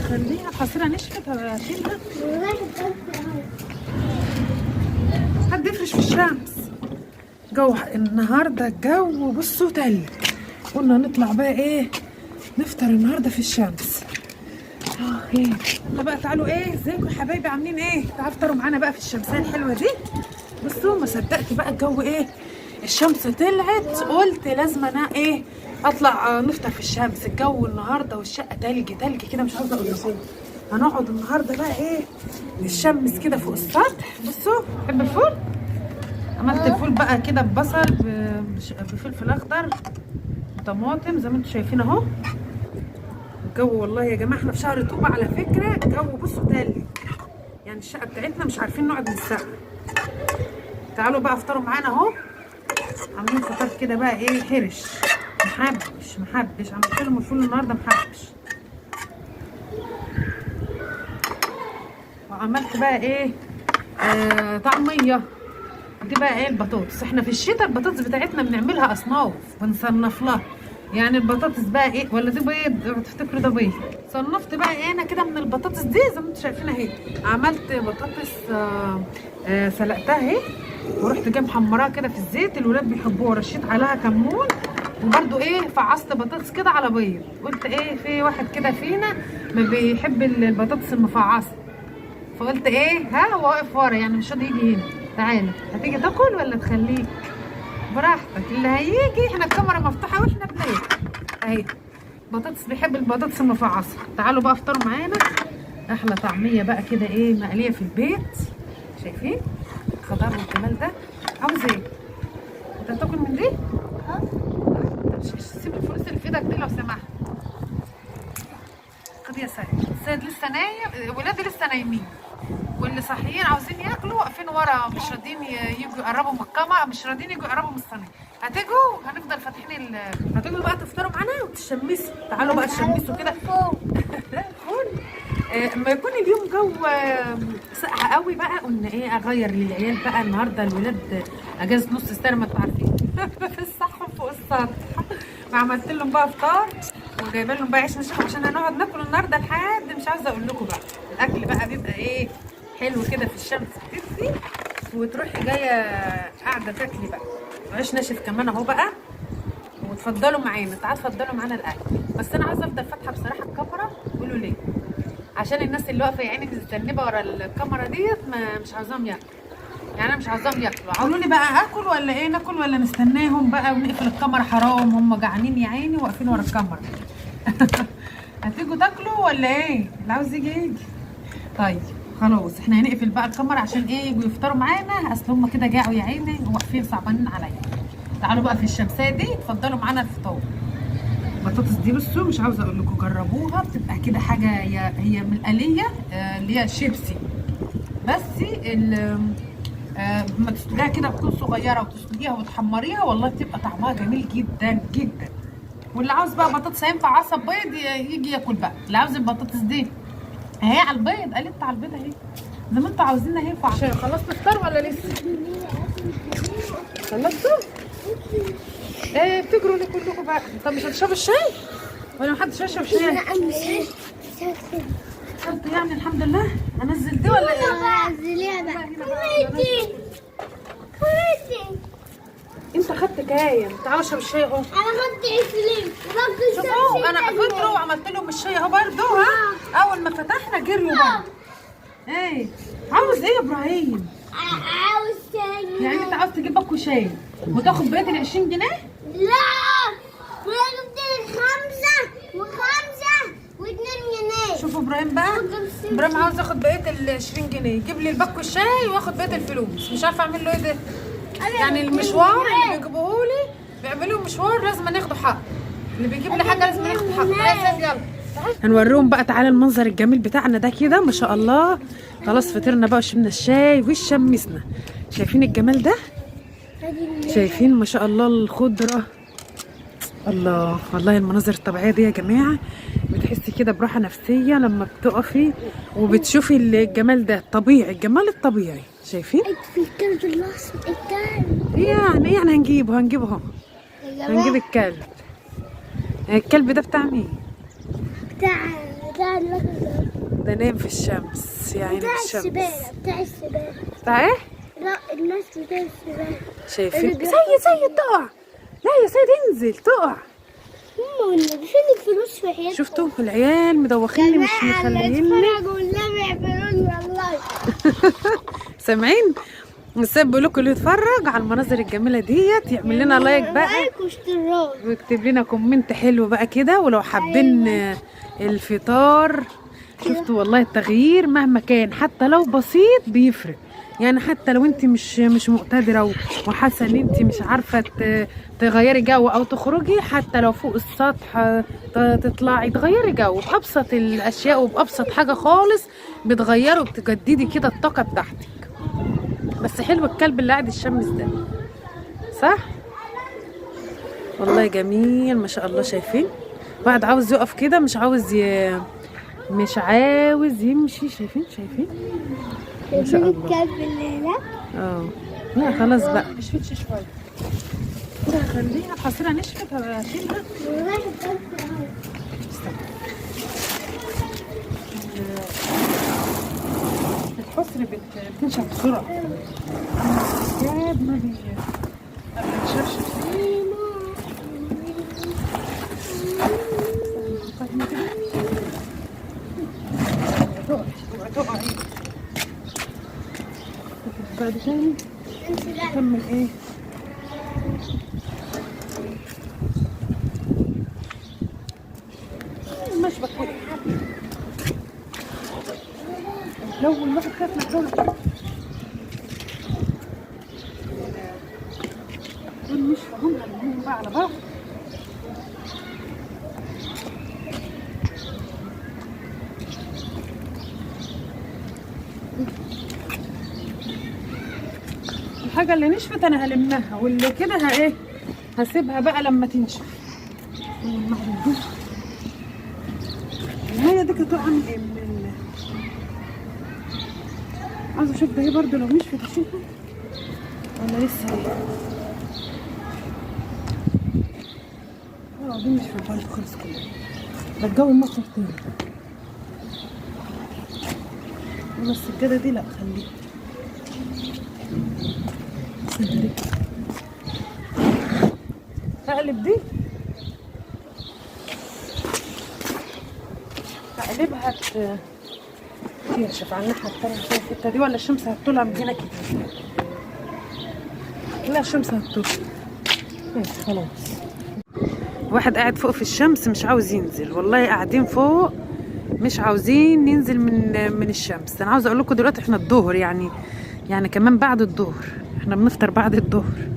خليها حصيرة نشفت هشيلها. حد يفرش في الشمس. جو النهارده الجو بصوا تلج. قلنا نطلع بقى ايه نفطر النهارده في الشمس. ايه يلا بقى تعالوا ايه ازيكم يا حبايبي عاملين ايه؟ تعالوا افطروا معانا بقى في الشمسيه الحلوه دي. بصوا ما صدقت بقى الجو ايه الشمس طلعت قلت لازم انا ايه اطلع نفطر في الشمس. الجو النهارده والشقه تلج تلج كده مش عاوزه اقول لكم. هنقعد النهارده بقى ايه نتشمس كده فوق السطح. بصوا بحب الفول. عملت الفول بقى كده ببصل بفلفل اخضر وطماطم زي ما انتم شايفين اهو. الجو والله يا جماعه احنا في شهر طوبه على فكره. الجو بصوا تلج يعني الشقه بتاعتنا مش عارفين نقعد نتسقى. تعالوا بقى افطروا معانا اهو. عاملين فطار كده بقى ايه حرش محبش. عملت لهم الفول النهارده محبش. وعملت بقى ايه طعميه. دي بقى ايه البطاطس. احنا في الشتاء البطاطس بتاعتنا بنعملها اصناف ونصنف لها. يعني البطاطس بقى ايه ولا دي بيض تفتكروا ده بيض. صنفت بقى ايه انا كده من البطاطس دي زي ما انتم شايفين اهي. عملت بطاطس سلقتها اهي ورحت جايه محمراها كده في الزيت. الولاد بيحبوها. رشيت عليها كمون وبرده ايه فعصت بطاطس كده على بيض. قلت ايه في واحد كده فينا ما بيحب البطاطس المفعصه فقلت ايه ها هو واقف ورا يعني مش راضي يجي هنا. تعالى هتيجي تاكل ولا تخليك براحتك اللي هيجي. احنا الكاميرا مفتوحه واحنا بناكل اهي. بطاطس بيحب البطاطس المفعصه. تعالوا بقى افطروا معانا احلى طعميه بقى كده ايه مقليه في البيت. شايفين الخضار والجمال ده. عاوز ايه انت هتاكل من دي؟ سيب الفلوس اللي في ايدك دي لو سمحت. خد يا سيد. السيد لسه نايم. ولادي لسه نايمين واللي صاحيين عاوزين ياكلوا واقفين ورا مش راضيين يجوا يقربوا من الكاميرا. مش راضيين يجوا يقربوا من الصينيه. هتيجوا هنفضل فاتحين هتيجوا بقى تفطروا معانا وتشمسوا. تعالوا بقى تشمسوا كده. اما يكون اليوم جو ساقع قوي بقى قلنا ايه اغير للعيال بقى النهارده. الولاد اجازه نص السنه ما انتوا عارفين في الصحن فوق السطح. فعملت لهم بقى فطار وجايبه لهم بقى عيش نشف عشان هنقعد ناكل النهارده لحد مش عاوزه اقول لكم بقى. الاكل بقى بيبقى ايه حلو كده في الشمس بتدفي وتروحي جايه قاعده تاكلي بقى. وعيش ناشف كمان اهو بقى. وتفضلوا معانا. تعالوا اتفضلوا معانا الاكل. بس انا عايزه افضل فاتحه بصراحه الكاميرا. قولوا ليه؟ عشان الناس اللي واقفه يا عيني متذنبه ورا الكاميرا ديت مش عاوزاهم ياكلوا. يعني انا مش عاوزاهم ياكلوا. قولوا لي بقى اكل ولا ايه ناكل ولا نستناهم بقى ونقفل الكاميرا. حرام هم جعانين يا عيني واقفين ورا الكاميرا. هتيجوا تاكلوا ولا ايه؟ اللي عاوز يجي. طيب خلاص احنا هنقفل بقى الكاميرا عشان ايه يجوا يفطروا معانا. اصل هم كده جاعوا يا عيني وواقفين صعبانين عليا. تعالوا بقى في الشمسيه دي اتفضلوا معانا الفطار. البطاطس دي بصوا مش عاوزه اقول لكم جربوها. بتبقى كده حاجه هي من الآلية اللي هي شيبسي. بس ما تسلقيها كده بتكون صغيره وتسلقيها وتحمريها والله بتبقى طعمها جميل جدا جدا. واللي عاوز بقى بطاطس هينفع عصب بيض يجي ياكل بقى. اللي عاوز البطاطس دي اهي على البيض قلبت على البيض اهي زي ما انتوا عاوزينها ينفع. عشان خلصت الفطار ولا لسه؟ خلصتوا؟ ايه بتجروا ليه كلكم بقى؟ طب مش هتشربوا الشاي؟ ولا محدش يشرب شاي؟ لا مش شربت يعني الحمد لله. انزل دي ولا ايه؟ نزليها بقى. انت خدت كايم. تعالوا اشرب الشاي اهو. انا خدت 20. شوفوا انا فطروا وعملت لهم الشاي اهو برضه. ها اول ما فتحنا جريوا برضه. ايه عاوز ايه يا ابراهيم؟ عاوز تاني. يعني انت عاوز تجيب باكو شاي وتاخد بقيه ال 20 جنيه؟ لا انا جبت 5 و5 و2 جنيه. شوفوا ابراهيم بقى. ابراهيم عاوز ياخد بقيه ال 20 جنيه يجيب لي الباكو الشاي واخد بقيه الفلوس. مش عارفه اعمل له ايه ده. يعني المشوار اللي بيجيبوه لي بيعملوا مشوار لازم ناخده حق. اللي بيجيب لي حاجه لازم ناخده حق. تعالى يلا هنوريهم بقى. تعالى المنظر الجميل بتاعنا ده كده ما شاء الله. خلاص فطرنا بقى وشربنا الشاي وشمسنا. شايفين الجمال ده؟ شايفين ما شاء الله الخضره. الله والله المناظر الطبيعيه دي يا جماعه بتحسي كده براحه نفسيه لما بتقفي وبتشوفي الجمال ده. طبيعي الجمال الطبيعي. شايفين؟ في الكلب الاصفر. الكلب يعني هنجيبه اهو. هنجيب الكلب. الكلب ده بتاع مين؟ بتاع الأخضر. ده نام في الشمس يا عيني بتاع في الشمس. السباحة، بتاع السباحة. بتاع ايه؟ لا الناس بتاع السباحة. شايفين اللي سيد بيحفظوا. تقع. لا يا سيد انزل تقع. والنبي فين الفلوس في حياتك؟ شفتوا العيال مدوخيني مش مخليني. والنبي اعملوني والله. سامعين؟ السيد بيقول لكم اللي يتفرج على المناظر الجميله ديت يعمل لنا لايك بقى لايك واشتراك ويكتب لنا كومنت حلو بقى كده، ولو حابين الفطار. شفتوا والله التغيير مهما كان حتى لو بسيط بيفرق. يعني حتى لو انت مش مقتدره وحاسه ان انت مش عارفه تغيري جو او تخرجي، حتى لو فوق السطح تطلعي تغيري جو بابسط الاشياء وبابسط حاجه خالص بتغيري وبتجددي كده الطاقه بتاعتك. بس حلو الكلب اللي قاعد الشمس ده، صح؟ والله جميل ما شاء الله. شايفين واحد عاوز يقف كده مش عاوز يمشي. شايفين ما شاء الله. الكلب اللي هناك. لا خلاص بقى نشفتش شويه. خليها الحصيره نشفت هشيلها. والله الكلب اهو. الحصر بتنشف بسرعه. الكاب ما بينشفش بسرعه. تقعي بعد تاني نكمل ايه. المشبك لو الواحد خاف من الدور دول مش فاهمين هنلمهم بقى على بعض. الحاجة اللي نشفت انا هلمها، واللي كده ايه هسيبها بقى لما تنشف. المية دي كانت تقع من ايه عاوزة اشوف ده هي برضه لو نشفت اشوفها ولا لسه هي. دي مش في بالي خالص كده. ده الجو مطر تاني. ولا السجادة دي لا خليها. هقلب دي هقلبها تنشف على الناحية التانية. شايف الحتة دي ولا الشمس هتطلع من هنا كده؟ لا الشمس هتطلع. ماشي خلاص. واحد قاعد فوق في الشمس مش عاوز ينزل. والله قاعدين فوق مش عاوزين ننزل من الشمس. انا عاوزه اقول لكم دلوقتي احنا الظهر يعني كمان بعد الظهر احنا بنفطر بعد الظهر.